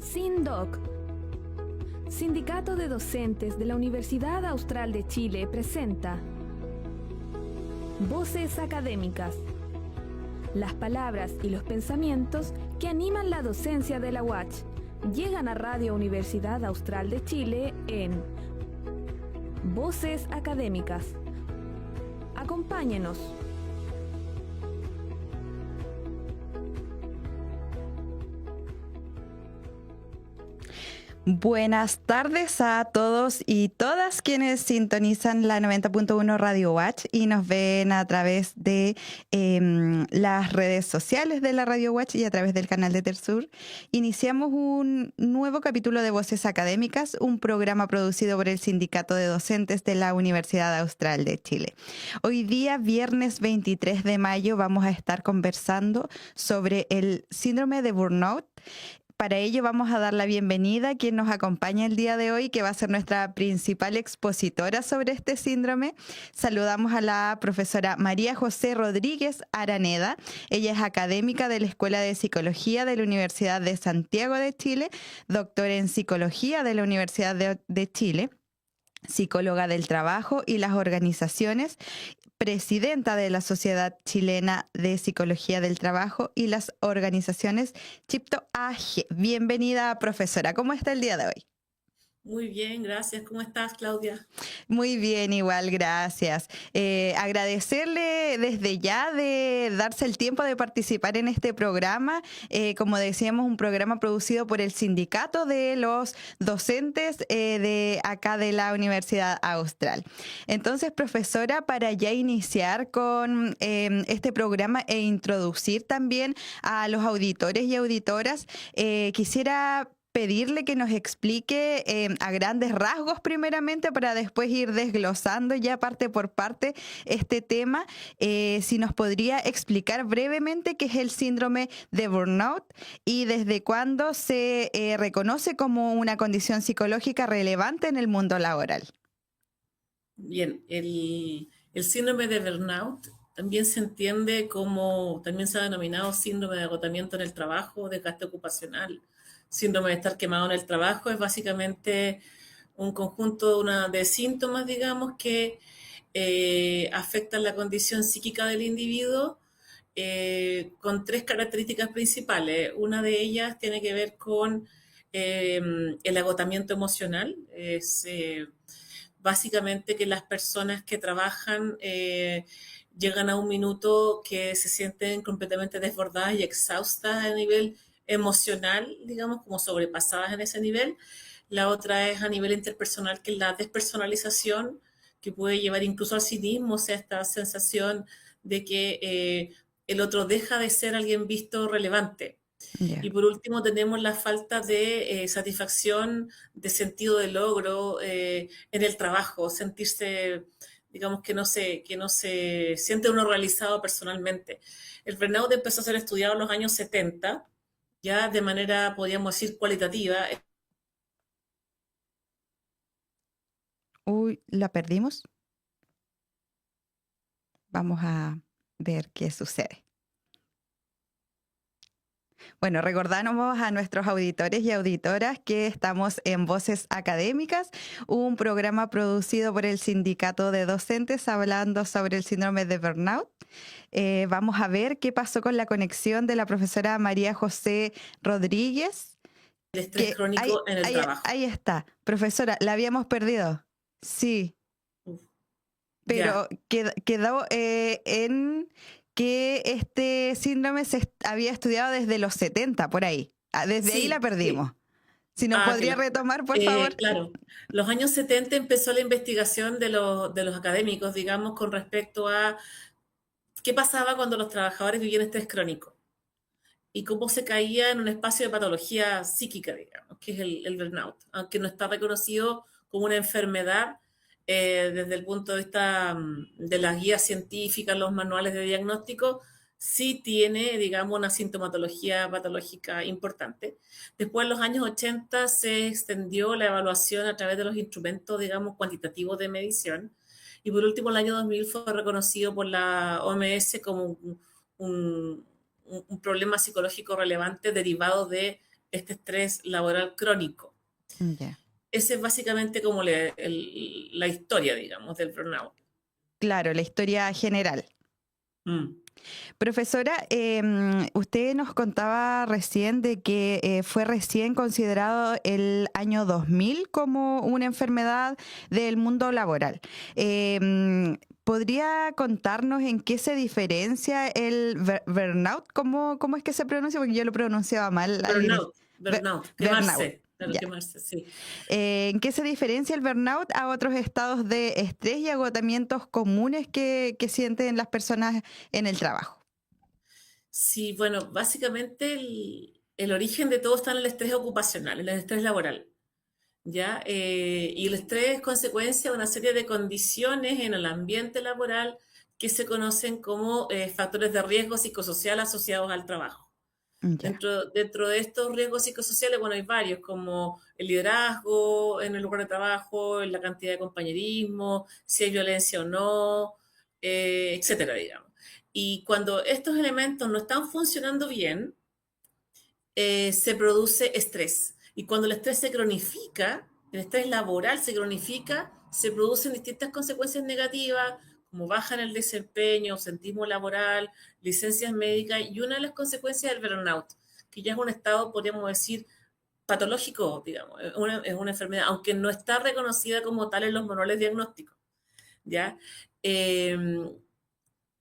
SINDOC, Sindicato de Docentes de la Universidad Austral de Chile, presenta Voces Académicas. Las palabras y los pensamientos que animan la docencia de la UACH llegan a Radio Universidad Austral de Chile en Voces Académicas. Acompáñenos. Buenas tardes a todos y todas quienes sintonizan la 90.1 Radio Watch y nos ven a través de las redes sociales de la Radio Watch y a través del canal de Tersur. Iniciamos un nuevo capítulo de Voces Académicas, un programa producido por el Sindicato de Docentes de la Universidad Austral de Chile. Hoy día, viernes 23 de mayo, vamos a estar conversando sobre el síndrome de burnout. Para ello vamos a dar la bienvenida a quien nos acompaña el día de hoy, que va a ser nuestra principal expositora sobre este síndrome. Saludamos a la profesora María José Rodríguez Araneda. Ella es académica de la Escuela de Psicología de la Universidad de Santiago de Chile, doctora en Psicología de la Universidad de Chile, psicóloga del trabajo y las organizaciones, presidenta de la Sociedad Chilena de Psicología del Trabajo y las organizaciones Chipto AG. Bienvenida, profesora. ¿Cómo está el día de hoy? Muy bien, gracias. ¿Cómo estás, Claudia? Muy bien, igual, gracias. Agradecerle desde ya de darse el tiempo de participar en este programa. Como decíamos, un programa producido por el Sindicato de los Docentes de acá de la Universidad Austral. Entonces, profesora, para ya iniciar con este programa e introducir también a los auditores y auditoras, quisiera pedirle que nos explique a grandes rasgos primeramente para después ir desglosando ya parte por parte este tema. Si nos podría explicar brevemente qué es el síndrome de burnout y desde cuándo se reconoce como una condición psicológica relevante en el mundo laboral. Bien, el síndrome de burnout también se entiende como, también se ha denominado síndrome de agotamiento en el trabajo, desgaste ocupacional. Síndrome de estar quemado en el trabajo es básicamente un conjunto de síntomas, digamos, que afectan la condición psíquica del individuo con tres características principales. Una de ellas tiene que ver con el agotamiento emocional. Es básicamente que las personas que trabajan llegan a un minuto que se sienten completamente desbordadas y exhaustas a nivel emocional, digamos, como sobrepasadas en ese nivel. La otra es a nivel interpersonal, que es la despersonalización, que puede llevar incluso al cinismo, o sea, esta sensación de que el otro deja de ser alguien visto relevante. Yeah. Y por último tenemos la falta de satisfacción, de sentido de logro en el trabajo, sentirse, digamos, que no se siente uno realizado personalmente. El burnout empezó a ser estudiado en los años 70, ya de manera, podríamos decir, cualitativa. Uy, ¿la perdimos? Vamos a ver qué sucede. Bueno, recordamos a nuestros auditores y auditoras que estamos en Voces Académicas, un programa producido por el Sindicato de Docentes hablando sobre el síndrome de burnout. Vamos a ver qué pasó con la conexión de la profesora María José Rodríguez. El estrés crónico en el trabajo. Ahí está. Profesora, ¿la habíamos perdido? Sí. Pero quedó en que este síndrome se había estudiado desde los 70, por ahí. Desde ahí la perdimos. Sí. Si nos podría retomar, por favor. Claro. Los años 70 empezó la investigación de los académicos, digamos, con respecto a qué pasaba cuando los trabajadores vivían estrés crónico y cómo se caía en un espacio de patología psíquica, digamos, que es el burnout, aunque no está reconocido como una enfermedad desde el punto de vista de las guías científicas, los manuales de diagnóstico, sí tiene, digamos, una sintomatología patológica importante. Después, en los años 80, se extendió la evaluación a través de los instrumentos, digamos, cuantitativos de medición. Y por último, el año 2000 fue reconocido por la OMS como un problema psicológico relevante derivado de este estrés laboral crónico. Ya. Esa es básicamente como la historia, digamos, del burnout. Claro, la historia general. Profesora, usted nos contaba recién de que fue recién considerado el año 2000 como una enfermedad del mundo laboral. ¿Podría contarnos en qué se diferencia el burnout? ¿Cómo es que se pronuncia? Porque yo lo pronunciaba mal. Burnout, Burnout. claro, Ya. quemarse, sí. ¿En qué se diferencia el burnout a otros estados de estrés y agotamientos comunes que sienten las personas en el trabajo? Sí, bueno, básicamente el origen de todo está en el estrés ocupacional, en el estrés laboral, ¿ya? Y el estrés es consecuencia de una serie de condiciones en el ambiente laboral que se conocen como factores de riesgo psicosocial asociados al trabajo. Ya. Dentro de estos riesgos psicosociales, bueno, hay varios, como el liderazgo en el lugar de trabajo, la cantidad de compañerismo, si hay violencia o no, etcétera, digamos. Y cuando estos elementos no están funcionando bien, se produce estrés. Y cuando el estrés se cronifica, el estrés laboral se cronifica, se producen distintas consecuencias negativas, como baja en el desempeño, ausentismo laboral, licencias médicas, y una de las consecuencias del burnout, que ya es un estado, podríamos decir, patológico, digamos, es una enfermedad, aunque no está reconocida como tal en los manuales diagnósticos, ¿ya? Eh,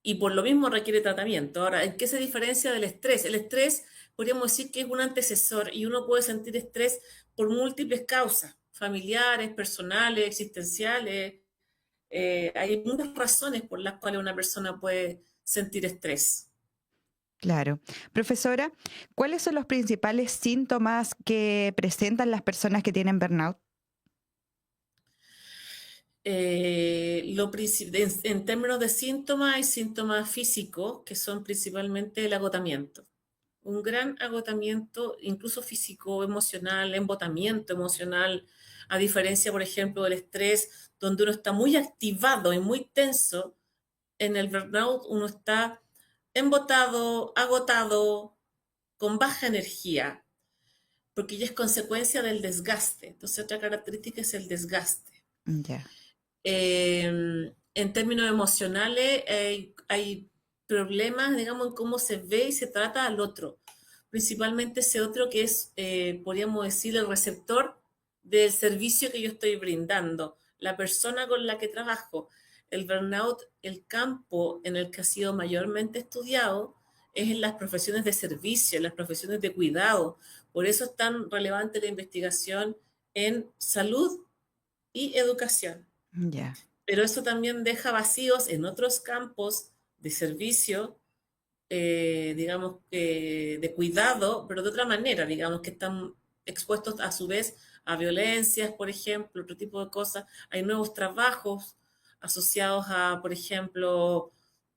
y por lo mismo requiere tratamiento. Ahora, ¿en qué se diferencia del estrés? El estrés, podríamos decir que es un antecesor y uno puede sentir estrés por múltiples causas, familiares, personales, existenciales. Hay muchas razones por las cuales una persona puede sentir estrés. Claro. Profesora, ¿cuáles son los principales síntomas que presentan las personas que tienen burnout? En términos de síntomas, hay síntomas físicos que son principalmente el agotamiento. Un gran agotamiento, incluso físico, emocional, embotamiento emocional, a diferencia, por ejemplo, del estrés, donde uno está muy activado y muy tenso. En el burnout uno está embotado, agotado, con baja energía, porque ya es consecuencia del desgaste. Entonces, otra característica es el desgaste. Ya. En términos emocionales, hay problemas, digamos, en cómo se ve y se trata al otro. Principalmente ese otro que es, podríamos decir, el receptor del servicio que yo estoy brindando, la persona con la que trabajo. El burnout, el campo en el que ha sido mayormente estudiado, es en las profesiones de servicio, en las profesiones de cuidado. Por eso es tan relevante la investigación en salud y educación. Ya. Pero eso también deja vacíos en otros campos de servicio, digamos, de cuidado, pero de otra manera, digamos, que están expuestos a su vez a violencias, por ejemplo, otro tipo de cosas. Hay nuevos trabajos asociados a, por ejemplo,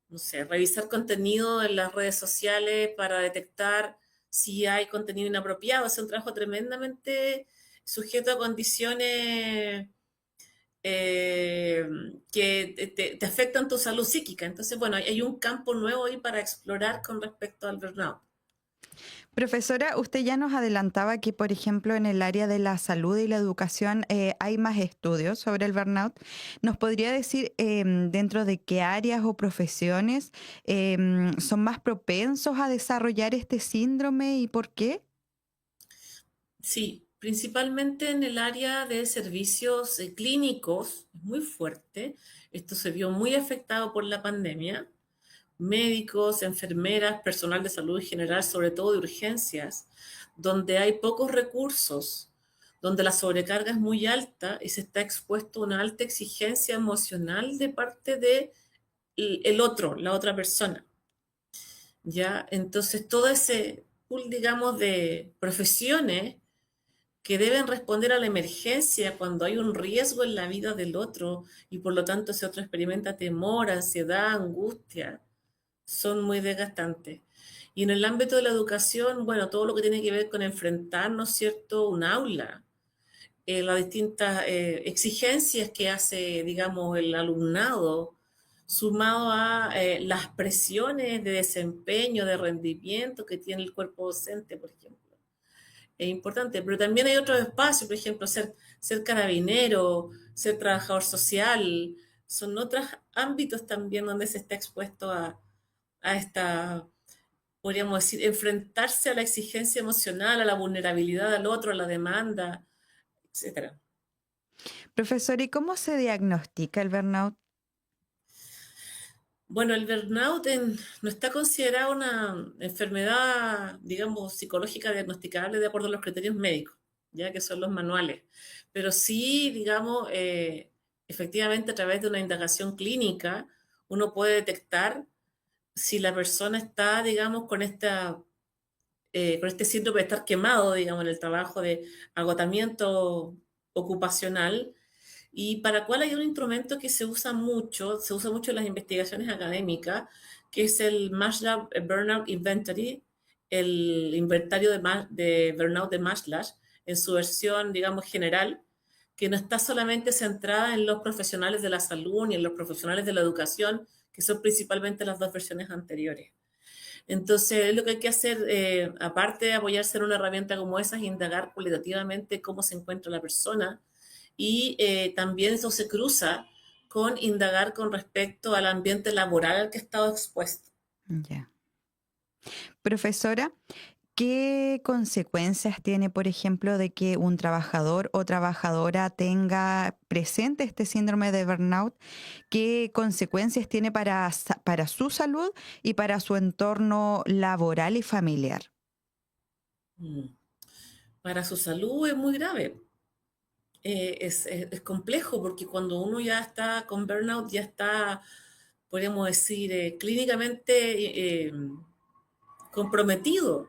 no sé, revisar contenido en las redes sociales para detectar si hay contenido inapropiado. Es un trabajo tremendamente sujeto a condiciones que te afectan tu salud psíquica. Entonces, bueno, hay un campo nuevo ahí para explorar con respecto al burnout. Profesora, usted ya nos adelantaba que, por ejemplo, en el área de la salud y la educación hay más estudios sobre el burnout. ¿Nos podría decir dentro de qué áreas o profesiones son más propensos a desarrollar este síndrome y por qué? Sí, principalmente en el área de servicios clínicos, es muy fuerte. Esto se vio muy afectado por la pandemia. Médicos, enfermeras, personal de salud en general, sobre todo de urgencias, donde hay pocos recursos, donde la sobrecarga es muy alta y se está expuesto a una alta exigencia emocional de parte de el otro, la otra persona. ¿Ya? Entonces, todo ese pool, digamos, de profesiones que deben responder a la emergencia cuando hay un riesgo en la vida del otro y por lo tanto ese otro experimenta temor, ansiedad, angustia, son muy desgastantes. Y en el ámbito de la educación, bueno, todo lo que tiene que ver con enfrentar, ¿no es cierto?, un aula, las distintas exigencias que hace, digamos, el alumnado, sumado a las presiones de desempeño, de rendimiento que tiene el cuerpo docente, por ejemplo. es importante, pero también hay otros espacios, por ejemplo, ser carabinero, ser trabajador social, son otros ámbitos también donde se está expuesto a esta, podríamos decir, enfrentarse a la exigencia emocional, a la vulnerabilidad al otro, a la demanda, etcétera. Profesor, ¿y cómo se diagnostica el burnout? Bueno, el burnout no está considerado una enfermedad, digamos, psicológica diagnosticable de acuerdo a los criterios médicos, ya que son los manuales. Pero sí, digamos, efectivamente a través de una indagación clínica, uno puede detectar si la persona está, digamos, con este síndrome de estar quemado, digamos, en el trabajo de agotamiento ocupacional y para el cual hay un instrumento que se usa mucho en las investigaciones académicas, que es el MASLA Burnout Inventory, el inventario de burnout de Maslach, en su versión, digamos, general, que no está solamente centrada en los profesionales de la salud ni en los profesionales de la educación, que son principalmente las dos versiones anteriores. Entonces, lo que hay que hacer, aparte de apoyarse en una herramienta como esa, es indagar cualitativamente cómo se encuentra la persona y también eso se cruza con indagar con respecto al ambiente laboral al que ha estado expuesto. Ya. Profesora, ¿qué consecuencias tiene, por ejemplo, de que un trabajador o trabajadora tenga presente este síndrome de burnout? ¿Qué consecuencias tiene para su salud y para su entorno laboral y familiar? Mm. Para su salud es muy grave. Es complejo porque cuando uno ya está con burnout, ya está, podríamos decir, clínicamente comprometido.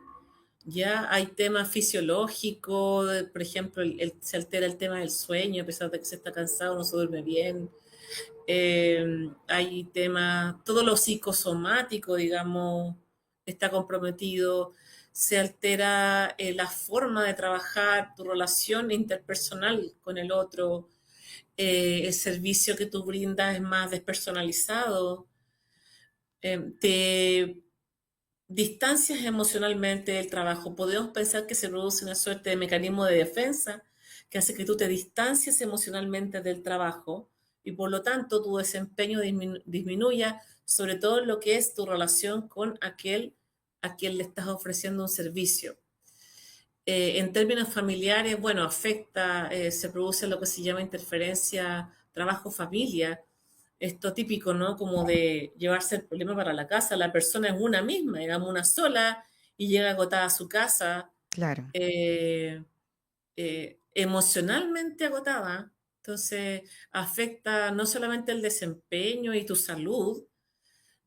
Ya hay temas fisiológicos, por ejemplo, se altera el tema del sueño, a pesar de que se está cansado, no se duerme bien. Hay temas, todo lo psicosomático, digamos, está comprometido. Se altera la forma de trabajar, tu relación interpersonal con el otro. El servicio que tú brindas es más despersonalizado. Te distancias emocionalmente del trabajo. Podemos pensar que se produce una suerte de mecanismo de defensa que hace que tú te distancies emocionalmente del trabajo y por lo tanto tu desempeño disminuya, sobre todo en lo que es tu relación con aquel a quien le estás ofreciendo un servicio. En términos familiares, bueno, afecta, se produce lo que se llama interferencia trabajo-familia, esto típico, ¿no? Como de llevarse el problema para la casa. La persona es una misma, digamos, una sola, y llega agotada a su casa, Claro. eh, emocionalmente agotada. Entonces, afecta no solamente el desempeño y tu salud,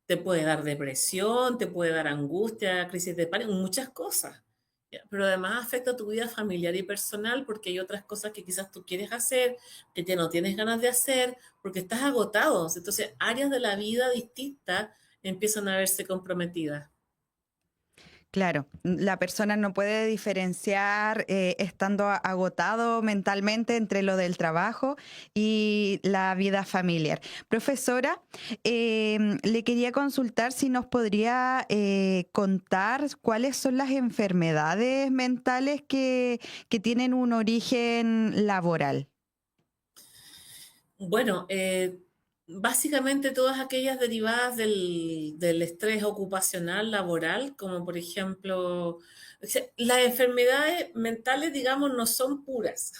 te puede dar depresión, te puede dar angustia, crisis de pánico, muchas cosas. ¿Ya? Pero además afecta tu vida familiar y personal porque hay otras cosas que quizás tú quieres hacer, que ya no tienes ganas de hacer, porque estás agotado. Entonces, áreas de la vida distintas empiezan a verse comprometidas. Claro, la persona no puede diferenciar estando agotado mentalmente entre lo del trabajo y la vida familiar. Profesora, le quería consultar si nos podría contar cuáles son las enfermedades mentales que tienen un origen laboral. Bueno, básicamente todas aquellas derivadas del estrés ocupacional laboral, como por ejemplo, o sea, las enfermedades mentales, digamos, no son puras.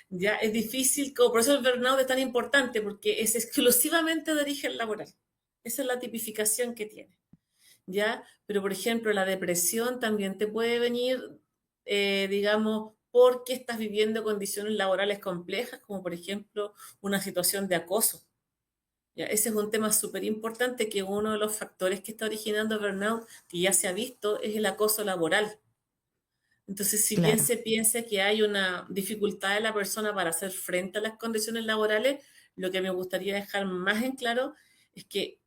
Ya es difícil, por eso el burnout es tan importante, porque es exclusivamente de origen laboral. Esa es la tipificación que tiene. ¿Ya? Pero, por ejemplo, la depresión también te puede venir, digamos, porque estás viviendo condiciones laborales complejas, como por ejemplo una situación de acoso. ¿Ya? Ese es un tema súper importante que uno de los factores que está originando burnout, que ya se ha visto, es el acoso laboral. Entonces, si bien Claro. se piensa que hay una dificultad de la persona para hacer frente a las condiciones laborales, lo que me gustaría dejar más en claro es que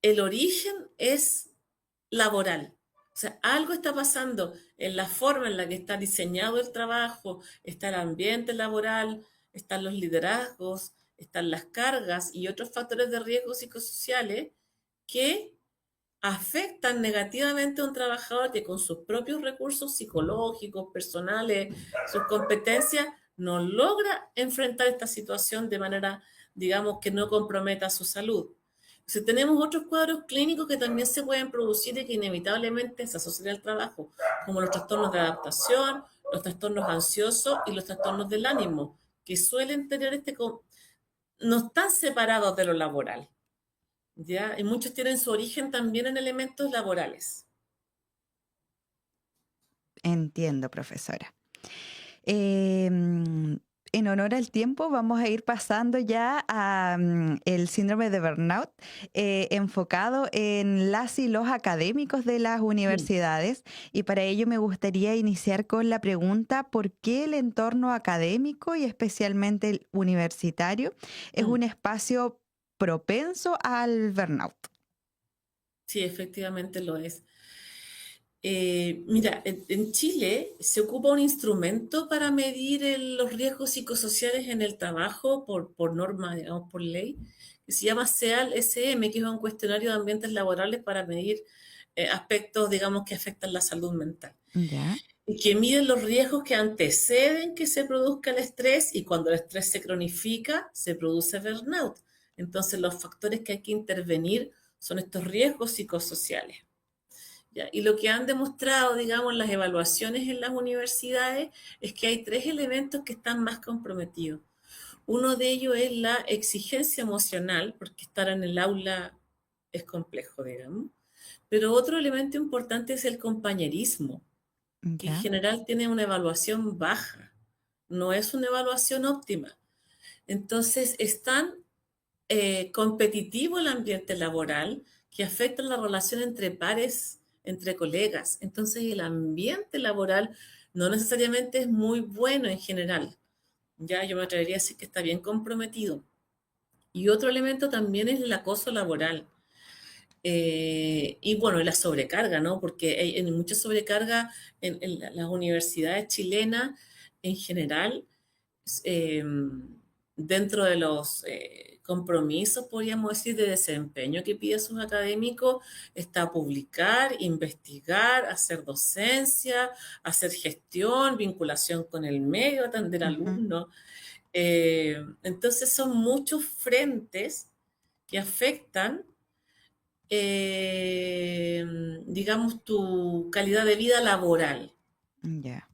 el origen es laboral. O sea, algo está pasando en la forma en la que está diseñado el trabajo, está el ambiente laboral, están los liderazgos, están las cargas y otros factores de riesgo psicosociales que afectan negativamente a un trabajador que con sus propios recursos psicológicos, personales, sus competencias, no logra enfrentar esta situación de manera, digamos, que no comprometa su salud. Si tenemos otros cuadros clínicos que también se pueden producir y que inevitablemente se asocian al trabajo, como los trastornos de adaptación, los trastornos ansiosos y los trastornos del ánimo, que suelen tener no están separados de lo laboral, ¿ya? Y muchos tienen su origen también en elementos laborales. Entiendo, profesora. En honor al tiempo, vamos a ir pasando ya a el síndrome de burnout, enfocado en las y los académicos de las universidades. Y para ello me gustaría iniciar con la pregunta: ¿por qué el entorno académico y especialmente el universitario es un espacio propenso al burnout? Sí, efectivamente lo es. Mira, en Chile se ocupa un instrumento para medir los riesgos psicosociales en el trabajo por norma, digamos, por ley, que se llama CEAL-SM, que es un cuestionario de ambientes laborales para medir aspectos, digamos, que afectan la salud mental. Ya. Y que miden los riesgos que anteceden que se produzca el estrés, y cuando el estrés se cronifica, se produce burnout. Entonces, los factores que hay que intervenir son estos riesgos psicosociales. ¿Ya? Y lo que han demostrado, digamos, las evaluaciones en las universidades es que hay 3 elementos que están más comprometidos. Uno de ellos es la exigencia emocional, porque estar en el aula es complejo, digamos. Pero otro elemento importante es el compañerismo, que en Ya. general tiene una evaluación baja, no es una evaluación óptima. Entonces, es tan competitivo el ambiente laboral que afecta la relación entre pares, entre colegas. Entonces, el ambiente laboral no necesariamente es muy bueno en general. Ya yo me atrevería a decir que está bien comprometido. Y otro elemento también es el acoso laboral. Y bueno, la sobrecarga, ¿no? Porque hay mucha sobrecarga en las universidades chilenas en general. eh, Dentro de los compromisos, podríamos decir, de desempeño que pide sus académicos, está publicar, investigar, hacer docencia, hacer gestión, vinculación con el medio, atender alumnos. Entonces son muchos frentes que afectan, digamos, tu calidad de vida laboral. Ya.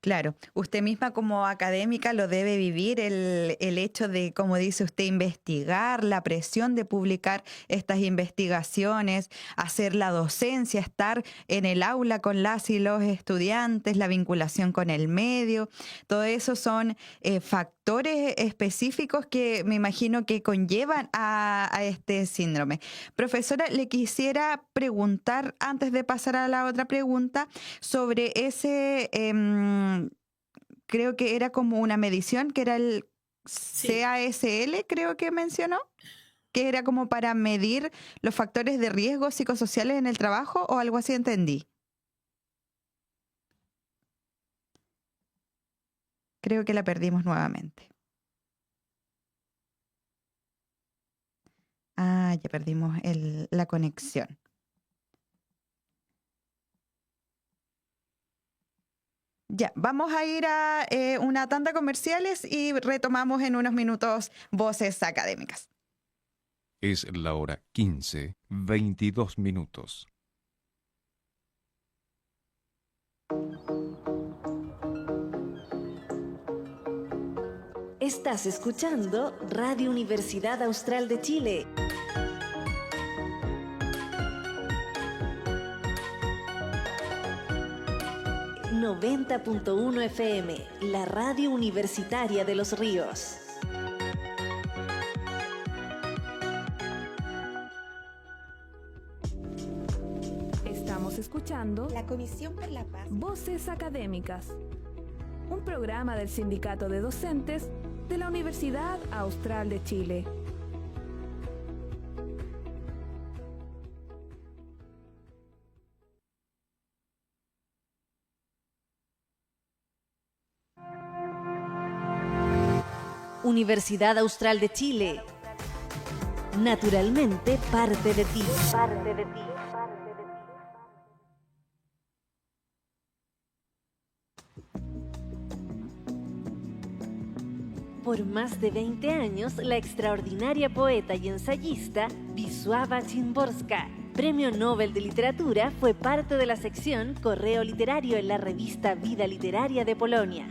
Claro, usted misma como académica lo debe vivir, el hecho de, como dice usted, investigar, la presión de publicar estas investigaciones, hacer la docencia, estar en el aula con las y los estudiantes, la vinculación con el medio. Todo eso son factores específicos que me imagino que conllevan a este síndrome. Profesora, le quisiera preguntar, antes de pasar a la otra pregunta, sobre ese... creo que era como una medición, que era el Sí. CASL, creo que mencionó, que era como para medir los factores de riesgo psicosociales en el trabajo, o algo así entendí. Creo que la perdimos nuevamente. Ah, ya perdimos la conexión. Ya, vamos a ir a una tanda comerciales y retomamos en unos minutos Voces Académicas. Es la hora 15:22. Estás escuchando Radio Universidad Austral de Chile. ...90.1 FM... la radio universitaria de Los Ríos. Estamos escuchando la Comisión por la Paz. Voces Académicas, un programa del Sindicato de Docentes de la Universidad Austral de Chile. Universidad Austral de Chile. Naturalmente parte de ti. Parte de ti. Por más de 20 años, la extraordinaria poeta y ensayista Wisława Szymborska, Premio Nobel de Literatura, fue parte de la sección Correo Literario en la revista Vida Literaria de Polonia.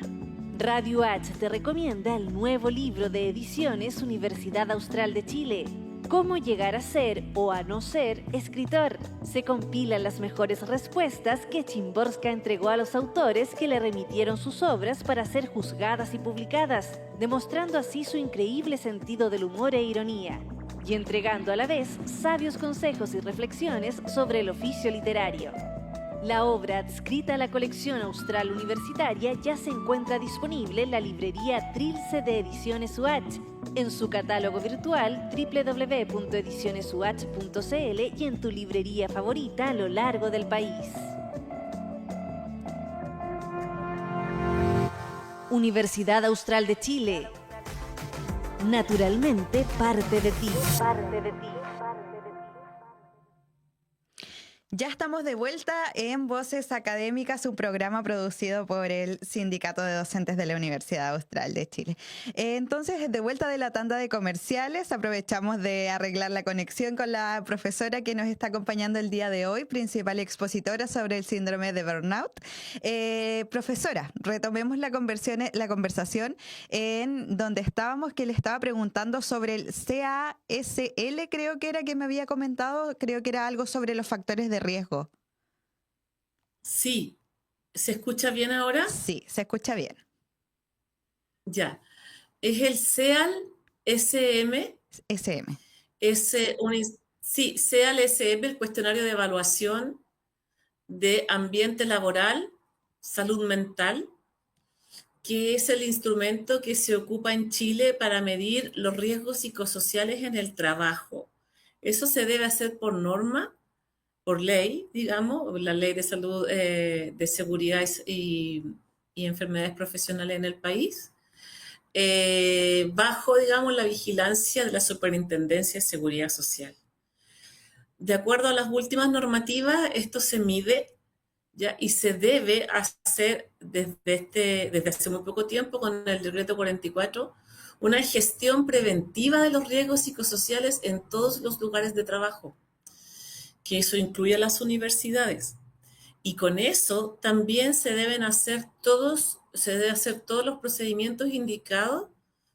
Radio H te recomienda el nuevo libro de ediciones Universidad Austral de Chile, Cómo llegar a ser o a no ser escritor. Se compilan las mejores respuestas que Szymborska entregó a los autores que le remitieron sus obras para ser juzgadas y publicadas, demostrando así su increíble sentido del humor e ironía, y entregando a la vez sabios consejos y reflexiones sobre el oficio literario. La obra adscrita a la colección austral universitaria ya se encuentra disponible en la librería Trilce de Ediciones UH, en su catálogo virtual www.edicionesuh.cl y en tu librería favorita a lo largo del país. Universidad Austral de Chile. Naturalmente parte de ti. Parte de ti. Ya estamos de vuelta en Voces Académicas, un programa producido por el Sindicato de Docentes de la Universidad Austral de Chile. Entonces, de vuelta de la tanda de comerciales, aprovechamos de arreglar la conexión con la profesora que nos está acompañando el día de hoy, principal expositora sobre el síndrome de burnout. Profesora, retomemos la conversación en donde estábamos, que le estaba preguntando sobre el CASL, creo que era que me había comentado, creo que era algo sobre los factores de riesgo. Sí, ¿se escucha bien ahora? Sí, se escucha bien. Ya. Es el CEAL-SM. SM. Sí, CEAL-SM, el cuestionario de evaluación de ambiente laboral, salud mental, que es el instrumento que se ocupa en Chile para medir los riesgos psicosociales en el trabajo. Eso se debe hacer por norma, por ley, digamos, la ley de salud, de seguridad y enfermedades profesionales en el país, bajo, digamos, la vigilancia de la Superintendencia de Seguridad Social. De acuerdo a las últimas normativas, esto se mide, ¿ya? Y se debe hacer desde hace muy poco tiempo, con el decreto 44, una gestión preventiva de los riesgos psicosociales en todos los lugares de trabajo, que eso incluye a las universidades. Y con eso también se deben hacer todos los procedimientos indicados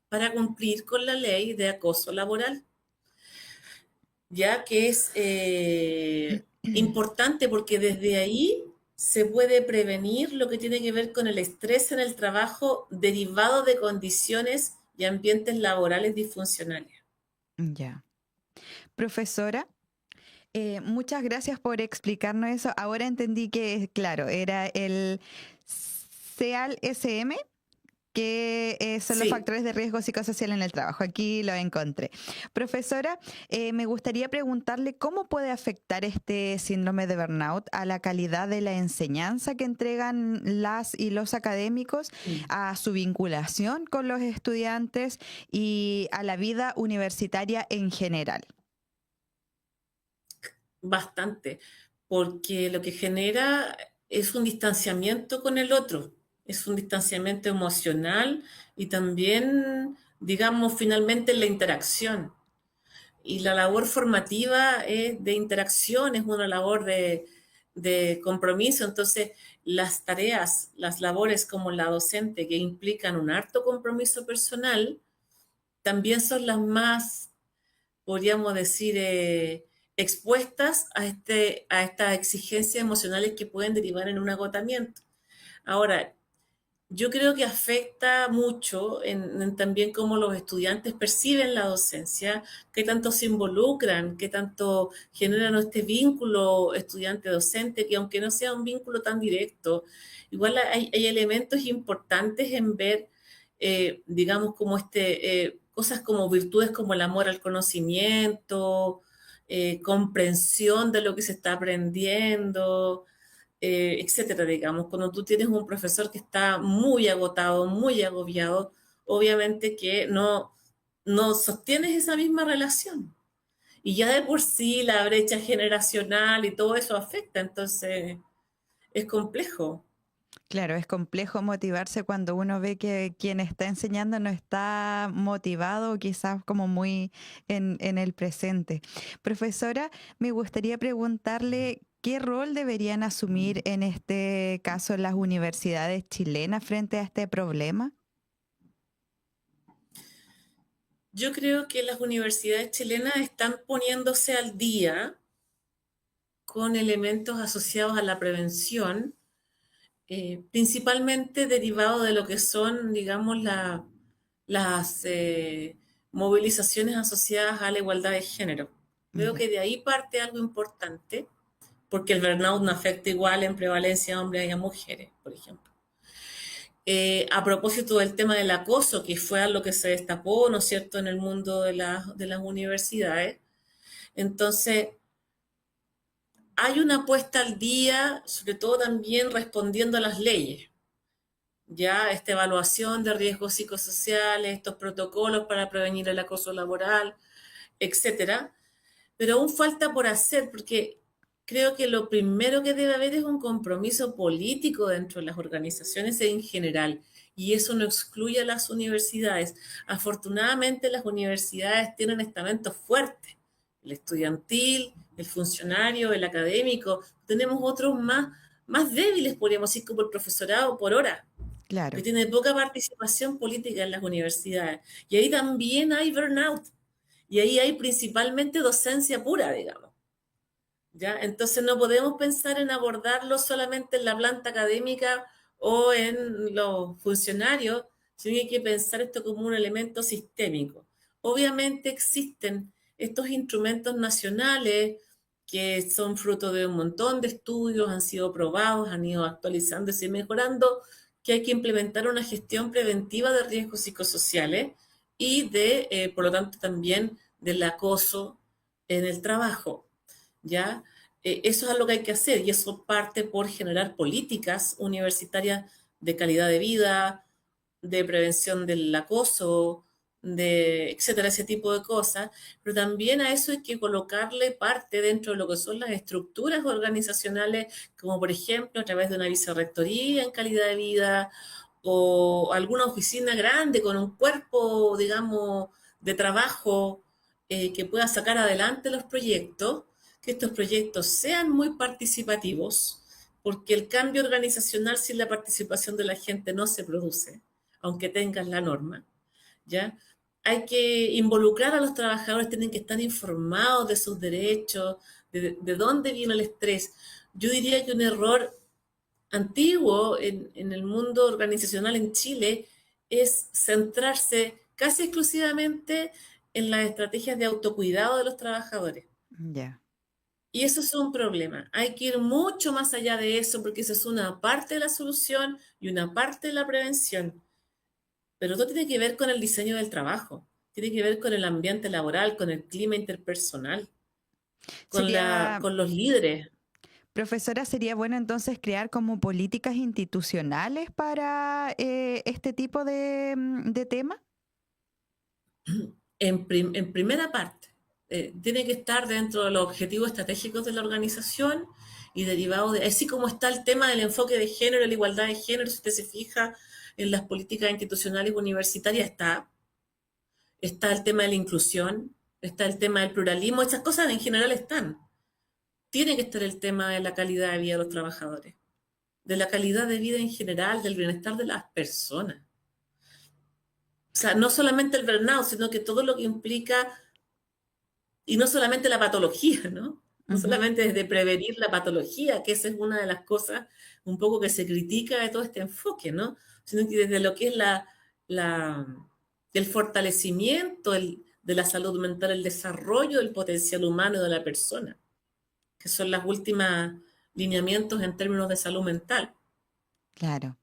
para cumplir con la ley de acoso laboral, ya que es importante porque desde ahí se puede prevenir lo que tiene que ver con el estrés en el trabajo derivado de condiciones y ambientes laborales disfuncionales. Ya. Profesora, muchas gracias por explicarnos eso. Ahora entendí que, claro, era el CEAL-SM, que son los Sí. factores de riesgo psicosocial en el trabajo. Aquí lo encontré. Profesora, me gustaría preguntarle cómo puede afectar este síndrome de burnout a la calidad de la enseñanza que entregan las y los académicos, a su vinculación con los estudiantes y a la vida universitaria en general. Bastante, porque lo que genera es un distanciamiento con el otro, es un distanciamiento emocional y también, digamos, finalmente la interacción. Y la labor formativa es de interacción, es una labor de compromiso. Entonces, las tareas, las labores como la docente que implican un harto compromiso personal, también son las más, podríamos decir, expuestas a estas exigencias emocionales que pueden derivar en un agotamiento. Ahora, yo creo que afecta mucho en también cómo los estudiantes perciben la docencia, qué tanto se involucran, qué tanto generan este vínculo estudiante-docente, que aunque no sea un vínculo tan directo, igual hay elementos importantes en ver, digamos, como cosas como virtudes como el amor al conocimiento, comprensión de lo que se está aprendiendo, etcétera, digamos. Cuando tú tienes un profesor que está muy agotado, muy agobiado, obviamente que no sostienes esa misma relación. Y ya de por sí la brecha generacional y todo eso afecta, entonces es complejo. Claro, es complejo motivarse cuando uno ve que quien está enseñando no está motivado o quizás como muy en el presente. Profesora, me gustaría preguntarle qué rol deberían asumir en este caso las universidades chilenas frente a este problema. Yo creo que las universidades chilenas están poniéndose al día con elementos asociados a la prevención, principalmente derivados de lo que son, digamos, las movilizaciones asociadas a la igualdad de género. Creo Ya. que de ahí parte algo importante, porque el burnout no afecta igual en prevalencia a hombres y a mujeres, por ejemplo. A propósito del tema del acoso, que fue algo que se destapó, ¿no es cierto?, en el mundo de las universidades. Entonces, hay una puesta al día, sobre todo también respondiendo a las leyes. Ya esta evaluación de riesgos psicosociales, estos protocolos para prevenir el acoso laboral, etcétera. Pero aún falta por hacer, porque creo que lo primero que debe haber es un compromiso político dentro de las organizaciones en general, y eso no excluye a las universidades. Afortunadamente, las universidades tienen estamentos fuertes, el estudiantil, el funcionario, el académico. Tenemos otros más débiles, podríamos decir, como el profesorado por hora, que Claro. tiene poca participación política en las universidades. Y ahí también hay burnout. Y ahí hay principalmente docencia pura, digamos. ¿Ya? Entonces no podemos pensar en abordarlo solamente en la planta académica o en los funcionarios, sino que hay que pensar esto como un elemento sistémico. Obviamente existen estos instrumentos nacionales que son fruto de un montón de estudios, han sido probados, han ido actualizándose y mejorando, que hay que implementar una gestión preventiva de riesgos psicosociales y por lo tanto, también del acoso en el trabajo. ¿Ya? Eso es algo que hay que hacer y eso parte por generar políticas universitarias de calidad de vida, de prevención del acoso, de etcétera, ese tipo de cosas, pero también a eso hay que colocarle parte dentro de lo que son las estructuras organizacionales, como por ejemplo a través de una vicerrectoría en calidad de vida o alguna oficina grande con un cuerpo, digamos, de trabajo que pueda sacar adelante los proyectos, que estos proyectos sean muy participativos, porque el cambio organizacional sin la participación de la gente no se produce, aunque tengan la norma, ¿ya? Hay que involucrar a los trabajadores, tienen que estar informados de sus derechos, de dónde viene el estrés. Yo diría que un error antiguo en el mundo organizacional en Chile es centrarse casi exclusivamente en las estrategias de autocuidado de los trabajadores. Ya. Y eso es un problema. Hay que ir mucho más allá de eso porque eso es una parte de la solución y una parte de la prevención. Pero todo tiene que ver con el diseño del trabajo, tiene que ver con el ambiente laboral, con el clima interpersonal, Sería, con los líderes. profesora, sería bueno entonces crear como políticas institucionales para este tipo de tema. En primera parte, tiene que estar dentro de los objetivos estratégicos de la organización y derivado de, así como está el tema del enfoque de género, la igualdad de género, si usted se fija en las políticas institucionales universitarias, está el tema de la inclusión, está el tema del pluralismo, esas cosas en general están. Tiene que estar el tema de la calidad de vida de los trabajadores, de la calidad de vida en general, del bienestar de las personas. O sea, no solamente el burnout, sino que todo lo que implica, y no solamente la patología, ¿no? No Ujú. solamente desde prevenir la patología, que esa es una de las cosas un poco que se critica de todo este enfoque, ¿no? Sino que desde lo que es la, el fortalecimiento de la salud mental, el desarrollo del potencial humano de la persona, que son las últimas lineamientos en términos de salud mental. Claro.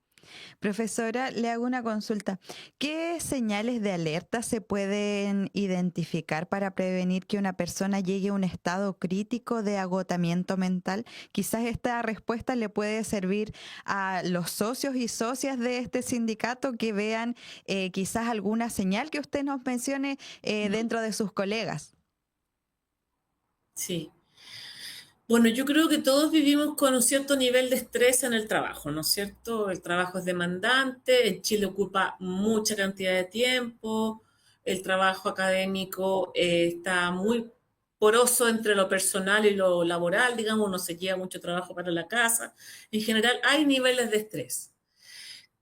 Profesora, le hago una consulta. ¿Qué señales de alerta se pueden identificar para prevenir que una persona llegue a un estado crítico de agotamiento mental? Quizás esta respuesta le puede servir a los socios y socias de este sindicato que vean quizás alguna señal que usted nos mencione dentro de sus colegas. Sí. Bueno, yo creo que todos vivimos con un cierto nivel de estrés en el trabajo, ¿no es cierto? El trabajo es demandante, en Chile ocupa mucha cantidad de tiempo, el trabajo académico está muy poroso entre lo personal y lo laboral, digamos, uno se lleva mucho trabajo para la casa. En general, hay niveles de estrés.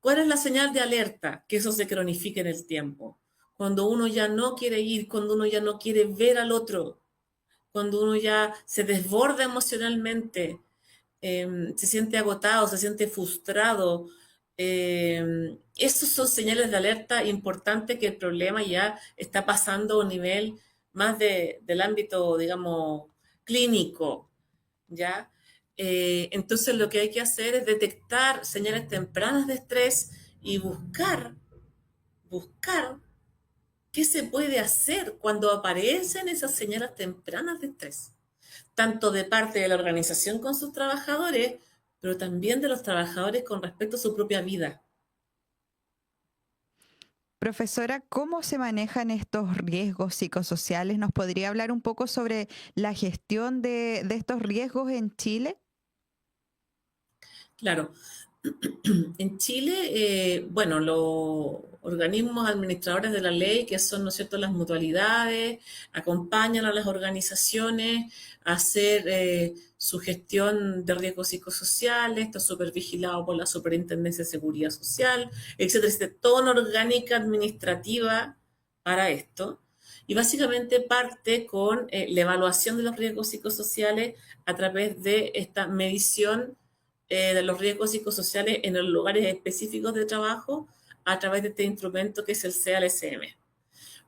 ¿Cuál es la señal de alerta? Que eso se cronifique en el tiempo. Cuando uno ya no quiere ir, cuando uno ya no quiere ver al otro, cuando uno ya se desborda emocionalmente, se siente agotado, se siente frustrado. Esos son señales de alerta importantes que el problema ya está pasando a un nivel más del ámbito, digamos, clínico, ¿ya? Entonces lo que hay que hacer es detectar señales tempranas de estrés y buscar qué se puede hacer cuando aparecen esas señales tempranas de estrés, tanto de parte de la organización con sus trabajadores, pero también de los trabajadores con respecto a su propia vida. Profesora, ¿cómo se manejan estos riesgos psicosociales? ¿Nos podría hablar un poco sobre la gestión de estos riesgos en Chile? Claro, en Chile, bueno, los organismos administradores de la ley, que son, ¿no es cierto?, las mutualidades, acompañan a las organizaciones a hacer su gestión de riesgos psicosociales, está súper vigilado por la Superintendencia de Seguridad Social, etcétera, etcétera, toda una orgánica administrativa para esto. Y básicamente parte con la evaluación de los riesgos psicosociales a través de esta medición de los riesgos psicosociales en los lugares específicos de trabajo a través de este instrumento que es el CALSM.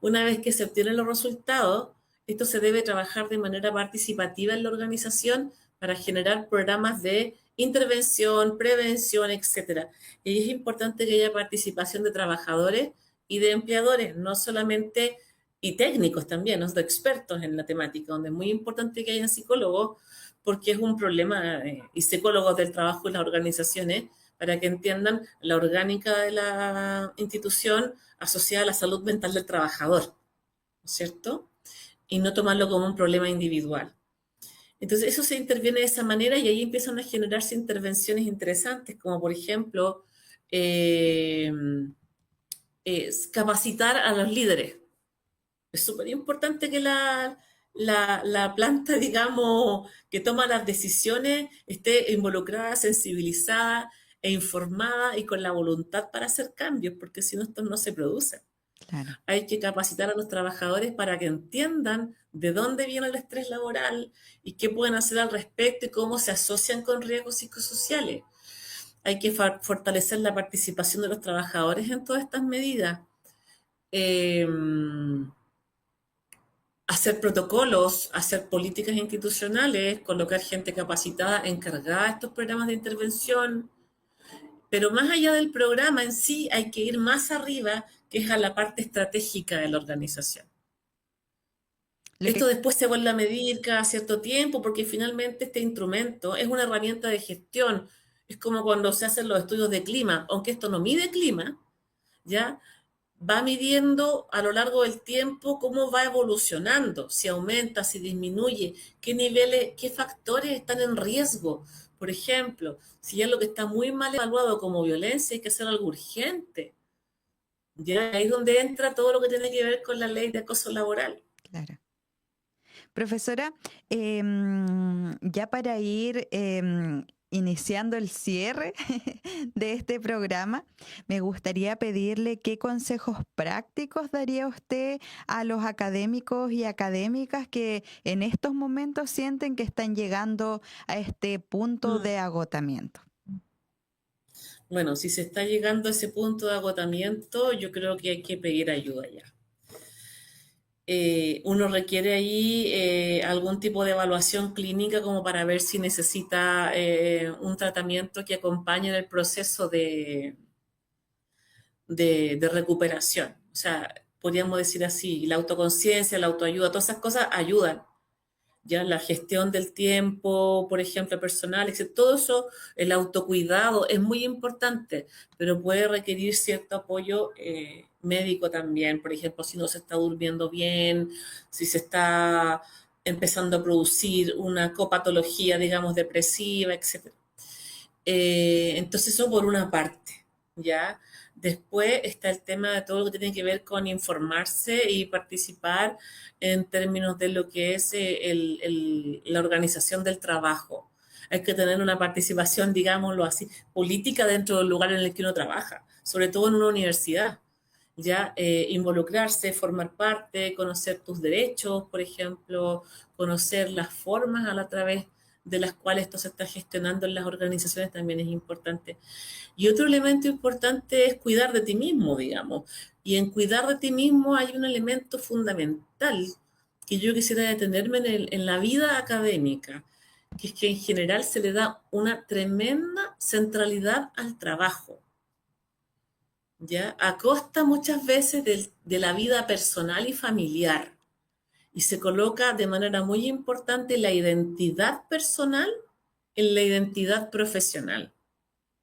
Una vez que se obtienen los resultados, esto se debe trabajar de manera participativa en la organización para generar programas de intervención, prevención, etcétera. Y es importante que haya participación de trabajadores y de empleadores, no solamente, y técnicos también, ¿no?, de expertos en la temática, donde es muy importante que hayan psicólogos, porque es un problema, y psicólogos del trabajo en las organizaciones, para que entiendan la orgánica de la institución asociada a la salud mental del trabajador, ¿no es cierto? Y no tomarlo como un problema individual. Entonces, eso se interviene de esa manera y ahí empiezan a generarse intervenciones interesantes, como por ejemplo, eh, capacitar a los líderes. Es súper importante que la planta, digamos, que toma las decisiones esté involucrada, sensibilizada e informada y con la voluntad para hacer cambios, porque si no, esto no se produce. Claro. Hay que capacitar a los trabajadores para que entiendan de dónde viene el estrés laboral y qué pueden hacer al respecto y cómo se asocian con riesgos psicosociales. Hay que fortalecer la participación de los trabajadores en todas estas medidas. Eh, Hacer protocolos, hacer políticas institucionales, colocar gente capacitada encargada de estos programas de intervención, pero más allá del programa en sí hay que ir más arriba, que es a la parte estratégica de la organización. Lo Esto que, después se vuelve a medir cada cierto tiempo porque finalmente este instrumento es una herramienta de gestión. Es como cuando se hacen los estudios de clima, aunque esto no mide clima, ¿ya? Va midiendo a lo largo del tiempo cómo va evolucionando, si aumenta, si disminuye, qué niveles, qué factores están en riesgo. Por ejemplo, si ya lo que está muy mal evaluado como violencia, hay que hacer algo urgente. Ya ahí es donde entra todo lo que tiene que ver con la ley de acoso laboral. claro. Profesora, ya para ir iniciando el cierre de este programa, me gustaría pedirle qué consejos prácticos daría usted a los académicos y académicas que en estos momentos sienten que están llegando a este punto de agotamiento. Bueno, si se está llegando a ese punto de agotamiento, yo creo que hay que pedir ayuda ya. Uno requiere ahí algún tipo de evaluación clínica como para ver si necesita un tratamiento que acompañe en el proceso de recuperación. O sea, podríamos decir así, la autoconciencia, la autoayuda, todas esas cosas ayudan. Ya la gestión del tiempo, por ejemplo, personal, etc. Todo eso, el autocuidado es muy importante, pero puede requerir cierto apoyo médico también. Por ejemplo, si no se está durmiendo bien, si se está empezando a producir una copatología, digamos, depresiva, etc. Entonces eso por una parte, ¿ya? Después está el tema de todo lo que tiene que ver con informarse y participar en términos de lo que es la organización del trabajo. Hay que tener una participación, digámoslo así, política dentro del lugar en el que uno trabaja, sobre todo en una universidad. Ya involucrarse, formar parte, conocer tus derechos, por ejemplo, conocer las formas a la través de las cuales esto se está gestionando en las organizaciones también es importante. Y otro elemento importante es cuidar de ti mismo, digamos. Y en cuidar de ti mismo hay un elemento fundamental que yo quisiera detenerme en la vida académica, que es que en general se le da una tremenda centralidad al trabajo, ¿ya? A costa muchas veces de la vida personal y familiar. Y se coloca de manera muy importante la identidad personal en la identidad profesional.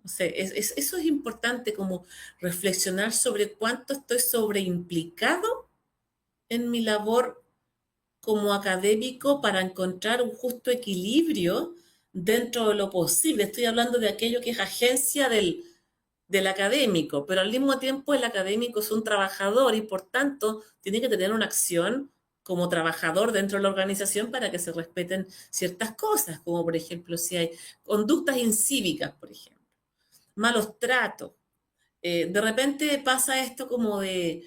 O sea, eso es importante como reflexionar sobre cuánto estoy sobreimplicado en mi labor como académico para encontrar un justo equilibrio dentro de lo posible. Estoy hablando de aquello que es agencia del académico, pero al mismo tiempo el académico es un trabajador y por tanto tiene que tener una acción como trabajador dentro de la organización para que se respeten ciertas cosas, como por ejemplo si hay conductas incívicas, por ejemplo, malos tratos. De repente pasa esto como de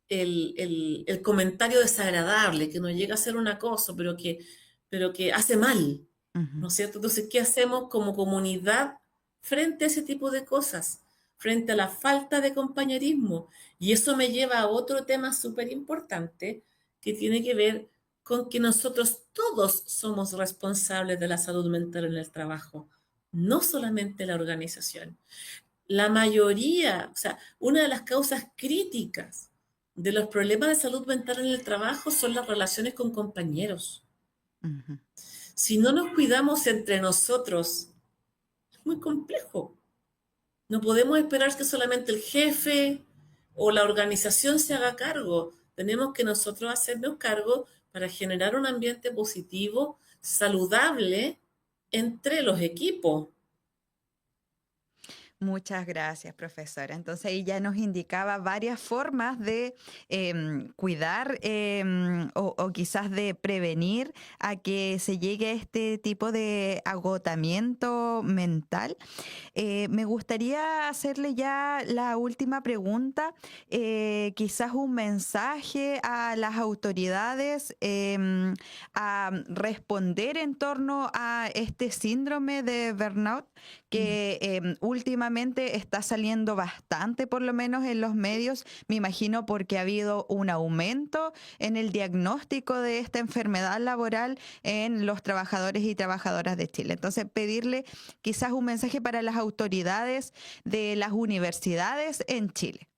el comentario desagradable, que no llega a ser un acoso, pero que hace mal, Ujú. ¿no es cierto? Entonces, ¿qué hacemos como comunidad frente a ese tipo de cosas? Frente a la falta de compañerismo. Y eso me lleva a otro tema súper importante que tiene que ver con que nosotros todos somos responsables de la salud mental en el trabajo, no solamente la organización. La mayoría, o sea, una de las causas críticas de los problemas de salud mental en el trabajo son las relaciones con compañeros. Ujú. Si no nos cuidamos entre nosotros, es muy complejo. No podemos esperar que solamente el jefe o la organización se haga cargo. Tenemos que nosotros hacernos cargo para generar un ambiente positivo, saludable entre los equipos. Muchas gracias, profesora. Entonces, ella nos indicaba varias formas de cuidar o quizás de prevenir a que se llegue a este tipo de agotamiento mental. Me gustaría hacerle ya la última pregunta, quizás un mensaje a las autoridades a responder en torno a este síndrome de burnout que últimamente está saliendo bastante, por lo menos en los medios, me imagino porque ha habido un aumento en el diagnóstico de esta enfermedad laboral en los trabajadores y trabajadoras de Chile. Entonces, pedirle quizás un mensaje para las autoridades de las universidades en Chile.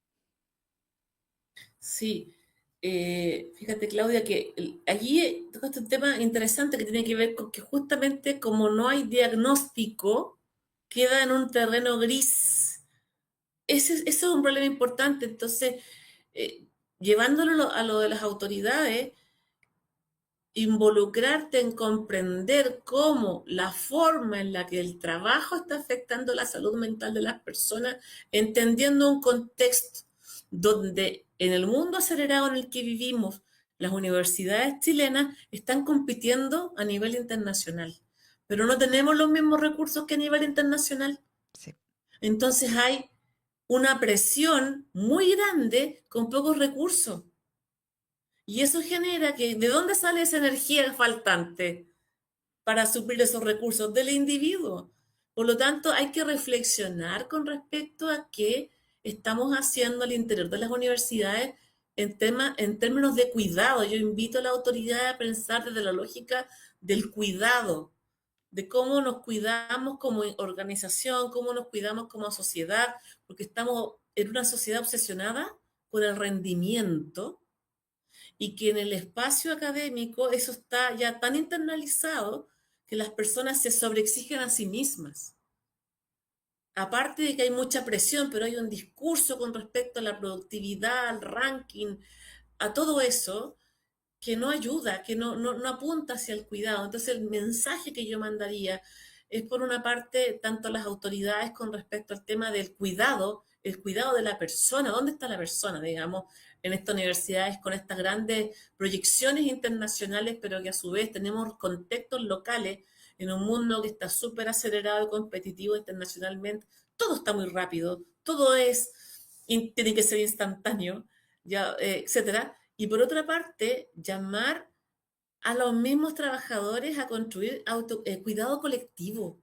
Sí, fíjate Claudia que allí tocaste un tema interesante que tiene que ver con que justamente como no hay diagnóstico, queda en un terreno gris. Ese es un problema importante. Entonces, eh, llevándolo a lo de las autoridades, involucrarte en comprender cómo la forma en la que el trabajo está afectando la salud mental de las personas, entendiendo un contexto donde en el mundo acelerado en el que vivimos, las universidades chilenas están compitiendo a nivel internacional, pero no tenemos los mismos recursos que a nivel internacional. Sí. Entonces hay una presión muy grande con pocos recursos. Y eso genera que, ¿de dónde sale esa energía faltante para suplir esos recursos? Del individuo. Por lo tanto, hay que reflexionar con respecto a qué estamos haciendo al interior de las universidades en términos de cuidado. Yo invito a la autoridad a pensar desde la lógica del cuidado, de cómo nos cuidamos como organización, cómo nos cuidamos como sociedad, porque estamos en una sociedad obsesionada con el rendimiento y que en el espacio académico eso está ya tan internalizado que las personas se sobreexigen a sí mismas. Aparte de que hay mucha presión, pero hay un discurso con respecto a la productividad, al ranking, a todo eso, que no ayuda, que no apunta hacia el cuidado. Entonces el mensaje que yo mandaría es, por una parte, tanto a las autoridades con respecto al tema del cuidado, el cuidado de la persona, ¿dónde está la persona? Digamos, en estas universidades con estas grandes proyecciones internacionales, pero que a su vez tenemos contextos locales en un mundo que está súper acelerado y competitivo internacionalmente. Todo está muy rápido, todo tiene que ser instantáneo, ya, etcétera. Y por otra parte, llamar a los mismos trabajadores a construir cuidado colectivo,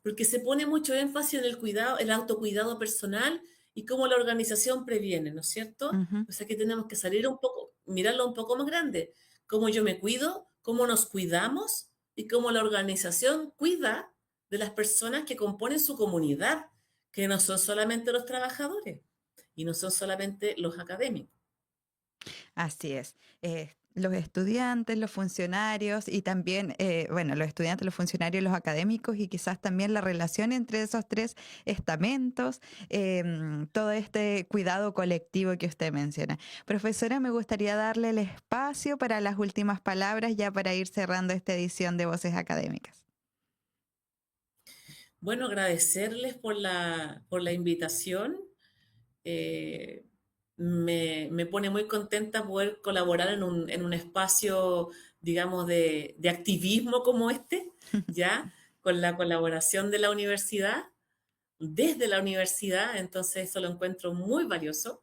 porque se pone mucho énfasis en el cuidado, el autocuidado personal y cómo la organización previene, ¿no es cierto? Ujú. O sea que tenemos que salir un poco, mirarlo un poco más grande, cómo yo me cuido, cómo nos cuidamos y cómo la organización cuida de las personas que componen su comunidad, que no son solamente los trabajadores y no son solamente los académicos. Así es. Los estudiantes, los funcionarios y también, bueno, los estudiantes, los funcionarios, los académicos y quizás también la relación entre esos tres estamentos, todo este cuidado colectivo que usted menciona. Profesora, me gustaría darle el espacio para las últimas palabras ya para ir cerrando esta edición de Voces Académicas. Bueno, agradecerles por la invitación. Me pone muy contenta poder colaborar en un espacio, digamos, de activismo como este, ¿ya? Con la colaboración de la universidad, desde la universidad, entonces eso lo encuentro muy valioso.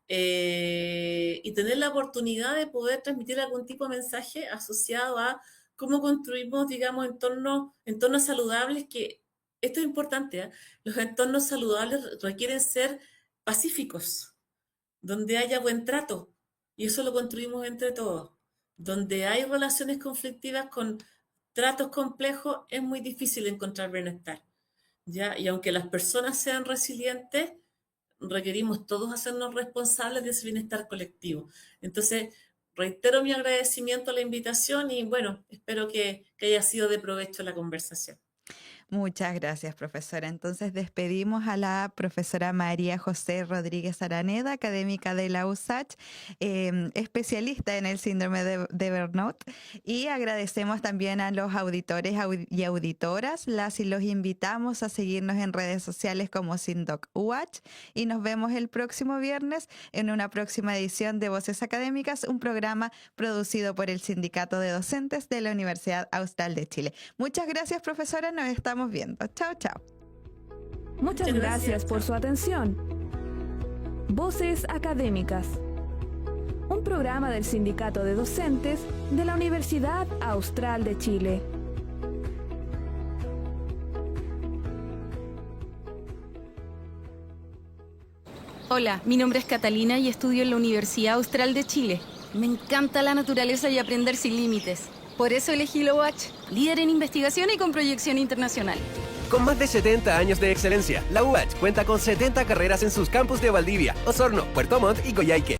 Y tener la oportunidad de poder transmitir algún tipo de mensaje asociado a cómo construimos, digamos, entornos saludables, que esto es importante, ¿eh? Los entornos saludables requieren ser pacíficos, donde haya buen trato, y eso lo construimos entre todos. Donde hay relaciones conflictivas con tratos complejos, es muy difícil encontrar bienestar, ¿ya? Y aunque las personas sean resilientes, requerimos todos hacernos responsables de ese bienestar colectivo. Entonces, reitero mi agradecimiento a la invitación y bueno, espero que haya sido de provecho la conversación. Muchas gracias, profesora. Entonces despedimos a la profesora María José Rodríguez Araneda, académica de la USACH, especialista en el síndrome de burnout, y agradecemos también a los auditores y auditoras. Las y los invitamos a seguirnos en redes sociales como SINDOC-UACH y nos vemos el próximo viernes en una próxima edición de Voces Académicas, un programa producido por el Sindicato de Docentes de la Universidad Austral de Chile. Muchas gracias, profesora. Nos estamos viendo. Chao, chao. Muchas gracias por su atención. Voces Académicas, un programa del Sindicato de Docentes de la Universidad Austral de Chile. Hola, mi nombre es Catalina y estudio en la Universidad Austral de Chile. Me encanta la naturaleza y aprender sin límites. Por eso elegí la UACH, líder en investigación y con proyección internacional. Con más de 70 años de excelencia, la UACH cuenta con 70 carreras en sus campus de Valdivia, Osorno, Puerto Montt y Coyhaique.